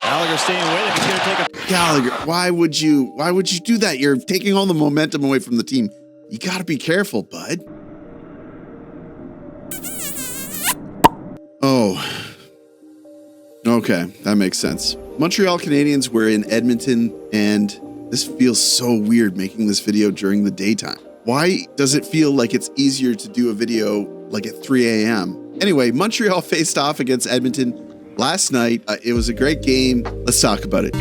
Gallagher staying with him. He's going to take a... Gallagher, why would you do that? You're taking all the momentum away from the team. You got to be careful, bud. Oh. Okay, that makes sense. Montreal Canadiens were in Edmonton, and this feels so weird making this video during the daytime. Why does it feel like it's easier to do a video like at 3 a.m.? Anyway, Montreal faced off against Edmonton last night. It was a great game. Let's talk about it.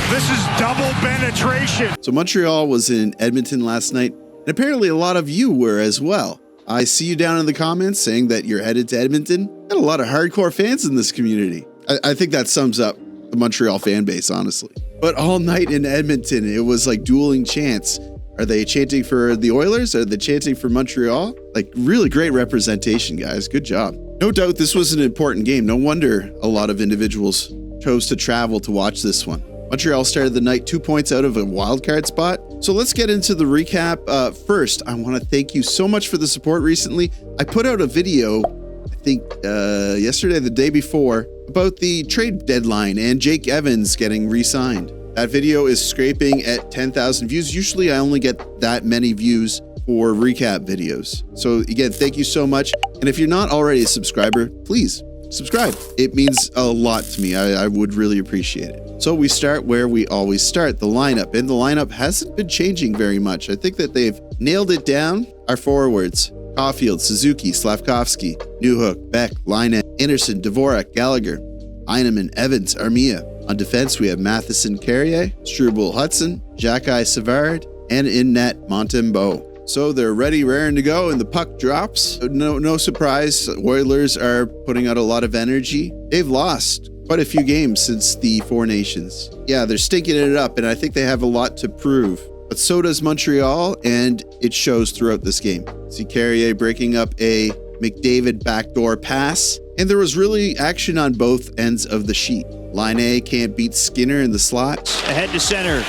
This is double penetration. So Montreal was in Edmonton last night, and apparently a lot of you were as well. I see you down in the comments saying that you're headed to Edmonton. Got a lot of hardcore fans in this community. I think that sums up the Montreal fan base, honestly. But all night in Edmonton, it was like dueling chants. Are they chanting for the Oilers? Are they chanting for Montreal? Like, really great representation, guys. Good job. No doubt this was an important game. No wonder a lot of individuals chose to travel to watch this one. Montreal started the night 2 points out of a wildcard spot. So let's get into the recap. First, I want to thank you so much for the support recently. I put out a video, I think yesterday, the day before, about the trade deadline and Jake Evans getting re-signed. That video is scraping at 10,000 views. Usually I only get that many views for recap videos. So again, thank you so much. And if you're not already a subscriber, please subscribe. It means a lot to me. I would really appreciate it. So we start where we always start, the lineup. And the lineup hasn't been changing very much. I think that they've nailed it down. Our forwards: Caulfield, Suzuki, Slavkovsky, Newhook, Beck, Laine, Anderson, Dvorak, Gallagher, Heineman, Evans, Armia. On defense, we have Matheson, Carrier, Struble, Hudson, Xhekaj, Savard, and in net, Montembeault. So they're ready, raring to go, and the puck drops. No surprise, Oilers are putting out a lot of energy. They've lost quite a few games since the Four Nations. Yeah, they're stinking it up, and I think they have a lot to prove. But so does Montreal, and it shows throughout this game. See Carrier breaking up a McDavid backdoor pass, and there was really action on both ends of the sheet. Laine can't beat Skinner in the slot. Ahead to center.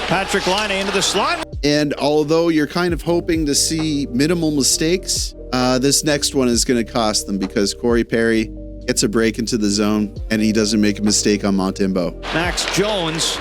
Patrick Laine into the slot. And although you're kind of hoping to see minimal mistakes, this next one is going to cost them because Corey Perry gets a break into the zone and he doesn't make a mistake on Montembeault. Max Jones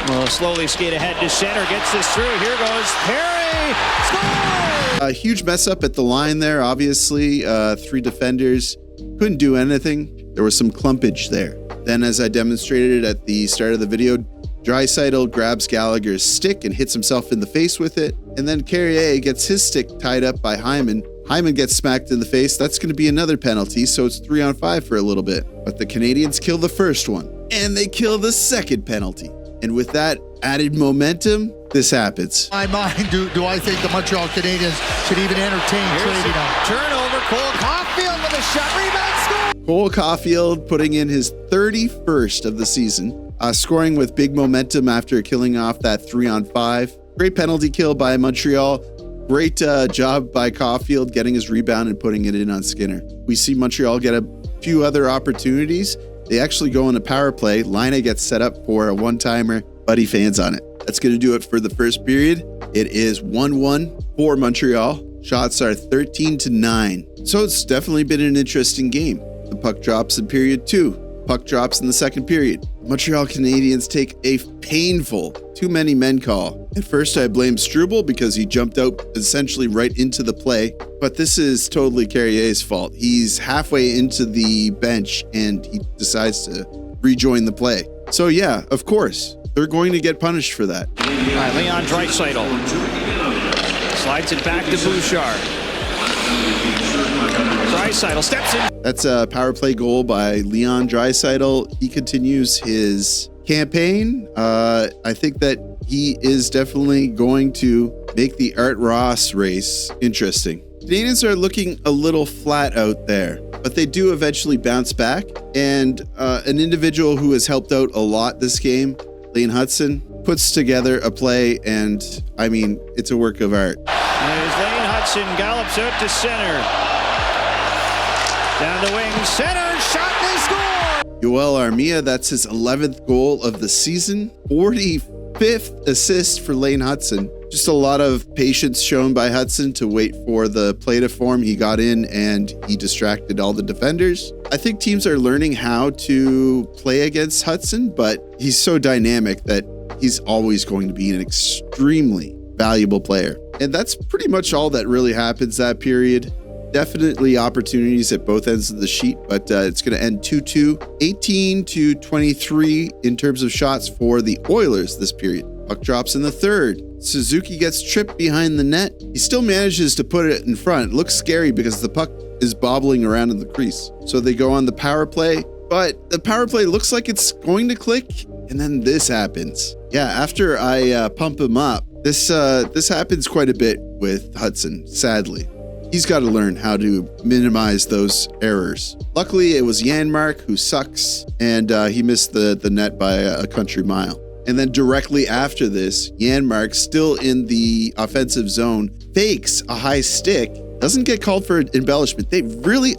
will slowly skate ahead to center. Gets this through. Here goes Perry. Score! A huge mess up at the line there, obviously. Three defenders couldn't do anything. There was some clumpage there. Then, as I demonstrated at the start of the video, Draisaitl grabs Gallagher's stick and hits himself in the face with it. And then Carrier gets his stick tied up by Hyman. Hyman gets smacked in the face. That's going to be another penalty, so it's 3-on-5 for a little bit. But the Canadiens kill the first one, and they kill the second penalty. And with that added momentum, this happens. In my mind, do I think the Montreal Canadiens should even entertain trading him? Turnover, Cole Caulfield with a shot, rebound, score! Cole Caulfield putting in his 31st of the season, scoring with big momentum after killing off that 3-on-5. Great penalty kill by Montreal. Great job by Caulfield getting his rebound and putting it in on Skinner. We see Montreal get a few other opportunities. They actually go on a power play. Laine gets set up for a one-timer. Buddy fans on it. That's going to do it for the first period. It is 1-1 for Montreal. Shots are 13-9. So it's definitely been an interesting game. The puck drops in period 2. Puck drops in the second period. Montreal Canadiens take a painful too-many-men call. At first, I blamed Struble because he jumped out essentially right into the play, but this is totally Carrier's fault. He's halfway into the bench and he decides to rejoin the play. So yeah, of course, they're going to get punished for that. All right, Leon Draisaitl slides it back to Bouchard. Draisaitl steps in. That's a power play goal by Leon Draisaitl. He continues his campaign. I think that he is definitely going to make the Art Ross race interesting. Canadiens are looking a little flat out there, but they do eventually bounce back. And an individual who has helped out a lot this game, Lane Hudson, puts together a play, and I mean, it's a work of art. There's Lane Hudson, gallops out to center. Down the wing, center, shot, they score! Yoel Armia, that's his 11th goal of the season. 45 5th assist for Lane Hutson. Just a lot of patience shown by Hutson to wait for the play to form. He got in and he distracted all the defenders. I think teams are learning how to play against Hutson, but he's so dynamic that he's always going to be an extremely valuable player. And that's pretty much all that really happens that period. Definitely opportunities at both ends of the sheet, but it's going to end 2-2, 18-23 in terms of shots for the Oilers this period. Puck drops in the third. Suzuki gets tripped behind the net. He still manages to put it in front. It looks scary because the puck is bobbling around in the crease. So they go on the power play, but the power play looks like it's going to click, and then this happens. Yeah, after I pump him up, this happens quite a bit with Hutson, sadly. He's got to learn how to minimize those errors. Luckily, it was Janmark who sucks, and he missed the net by a country mile. And then directly after this, Janmark, still in the offensive zone, fakes a high stick, doesn't get called for embellishment.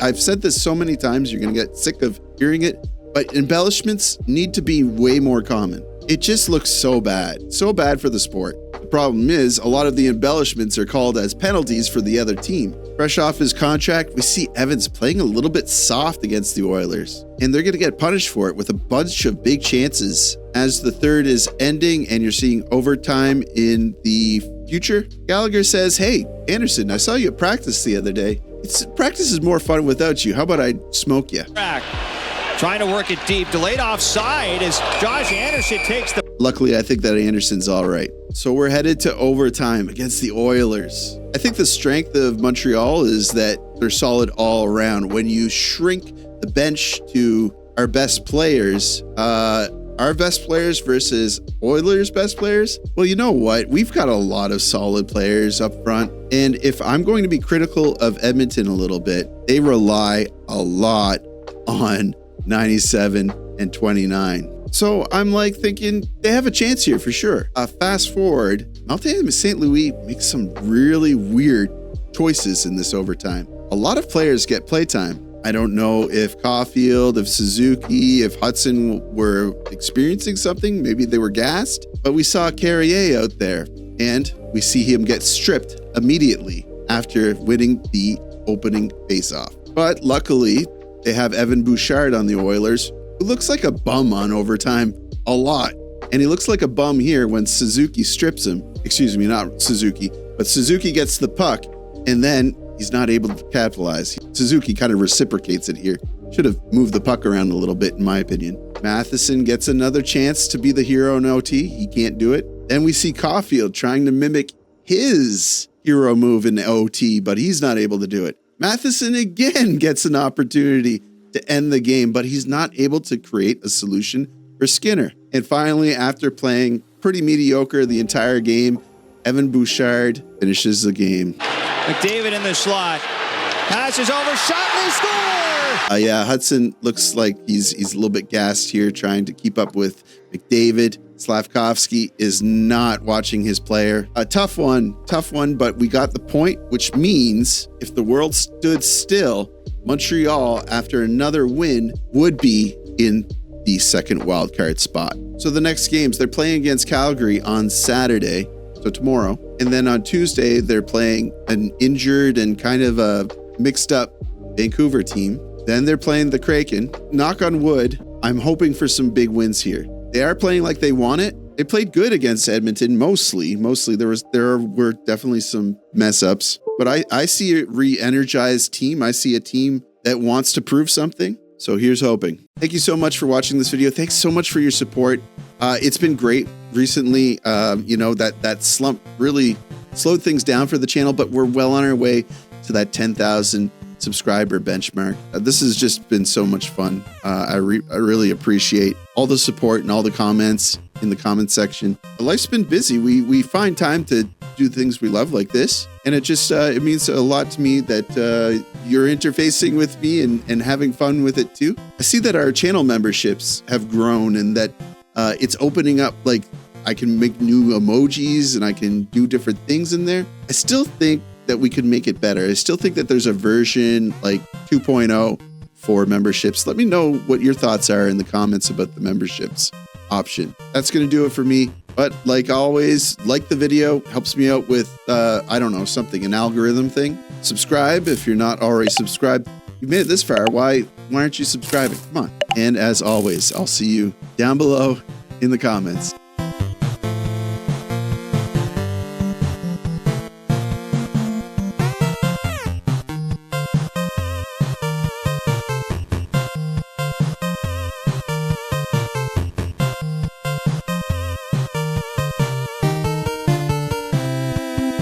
I've said this so many times, you're going to get sick of hearing it, but embellishments need to be way more common. It just looks so bad for the sport. The problem is a lot of the embellishments are called as penalties for the other team. Fresh off his contract, we see Evans playing a little bit soft against the Oilers, and they're going to get punished for it with a bunch of big chances as the third is ending and you're seeing overtime in the future. Gallagher says, "Hey, Anderson, I saw you at practice the other day. Practice is more fun without you. How about I smoke you?" Trying to work it deep. Delayed offside as Josh Anderson takes the... Luckily, I think that Anderson's all right. So we're headed to overtime against the Oilers. I think the strength of Montreal is that they're solid all around. When you shrink the bench to our best players versus Oilers' best players, well, you know what? We've got a lot of solid players up front. And if I'm going to be critical of Edmonton a little bit, they rely a lot on 97 and 29. So I'm like thinking they have a chance here for sure. Fast forward, Mountain St. Louis makes some really weird choices in this overtime. A lot of players get playtime. I don't know if Caulfield, if Suzuki, if Hutson were experiencing something. Maybe they were gassed. But we saw Carrier out there, and we see him get stripped immediately after winning the opening faceoff. But luckily, they have Evan Bouchard on the Oilers, who looks like a bum on overtime a lot. And he looks like a bum here when Suzuki strips him. Excuse me, not Suzuki, but Suzuki gets the puck, and then he's not able to capitalize. Suzuki kind of reciprocates it here. Should have moved the puck around a little bit, in my opinion. Matheson gets another chance to be the hero in OT. He can't do it. Then we see Caulfield trying to mimic his hero move in OT, but he's not able to do it. Matheson again gets an opportunity to end the game, but he's not able to create a solution for Skinner. And finally, after playing pretty mediocre the entire game, Evan Bouchard finishes the game. McDavid in the slot. Passes over, shot, and they score! Yeah, Hutson looks like he's a little bit gassed here, trying to keep up with McDavid. Slavkovsky is not watching his player. A tough one, but we got the point, which means if the world stood still, Montreal, after another win, would be in the second wildcard spot. So the next games, they're playing against Calgary on Saturday, so tomorrow. And then on Tuesday, they're playing an injured and kind of a mixed up Vancouver team. Then they're playing the Kraken. Knock on wood, I'm hoping for some big wins here. They are playing like they want it. They played good against Edmonton, mostly. There were definitely some mess ups, but I see a re-energized team. I see a team that wants to prove something. So here's hoping. Thank you so much for watching this video. Thanks so much for your support. It's been great recently. That slump really slowed things down for the channel, but we're well on our way to that 10,000 subscriber benchmark. This has just been so much fun. I really appreciate all the support and all the comments in the comment section. Life's been busy. We find time to do things we love like this, and it just it means a lot to me that you're interfacing with me and having fun with it too. I see that our channel memberships have grown and that it's opening up, like I can make new emojis and I can do different things in there. I still think that we could make it better. I still think that there's a version like 2.0 for memberships. Let me know what your thoughts are in the comments about the memberships. option. That's going to do it for me. But like always, like the video, helps me out with, I don't know, something, an algorithm thing. Subscribe if you're not already subscribed. You've made it this far. Why aren't you subscribing? Come on. And as always, I'll see you down below in the comments.